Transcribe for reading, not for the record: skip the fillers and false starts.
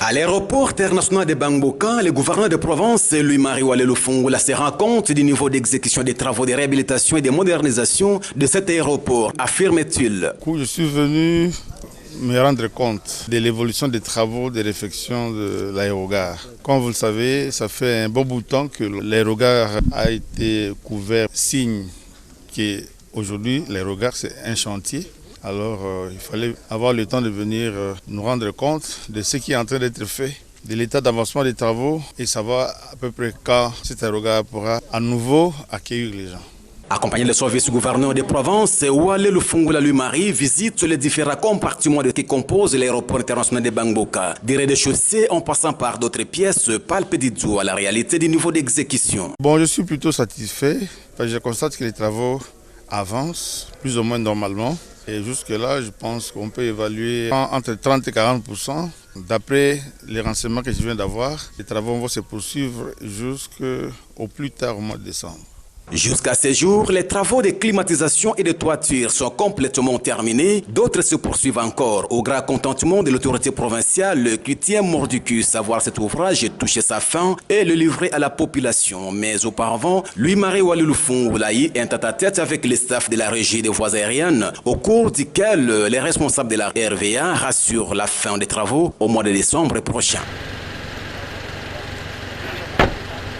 À l'aéroport international de Bangboka, le gouverneur de Provence, Louis-Marie Walelou Fungula, se rend compte du niveau d'exécution des travaux de réhabilitation et de modernisation de cet aéroport, affirme-t-il. Je suis venu me rendre compte de l'évolution des travaux de réfection de l'aérogare. Comme vous le savez, ça fait un bon bout de temps que l'aérogare a été couvert, signe qu'aujourd'hui l'aérogare c'est un chantier. Alors il fallait avoir le temps de venir nous rendre compte de ce qui est en train d'être fait, de l'état d'avancement des travaux et savoir à peu près quand cet aérogare pourra à nouveau accueillir les gens. Accompagné de son vice-gouverneur de Provence, Walelou Fungula Louis-Marie visite les différents compartiments qui composent l'aéroport international de Bangboka. Des rez-de-chaussée en passant par d'autres pièces palpent du doigt la réalité du niveau d'exécution. Bon, je suis plutôt satisfait parce que je constate que les travaux avancent plus ou moins normalement. Et jusque-là, je pense qu'on peut évaluer entre 30 et 40%. D'après les renseignements que je viens d'avoir, les travaux vont se poursuivre jusqu'au plus tard au mois de décembre. Jusqu'à ce jour, les travaux de climatisation et de toiture sont complètement terminés. D'autres se poursuivent encore, au grand contentement de l'autorité provinciale qui tient mordicus à voir cet ouvrage toucher sa fin et le livrer à la population. Mais auparavant, Louis-Marie Walelou Fungula est en tête-à-tête avec le staff de la régie des voies aériennes, au cours duquel les responsables de la RVA rassurent la fin des travaux au mois de décembre prochain.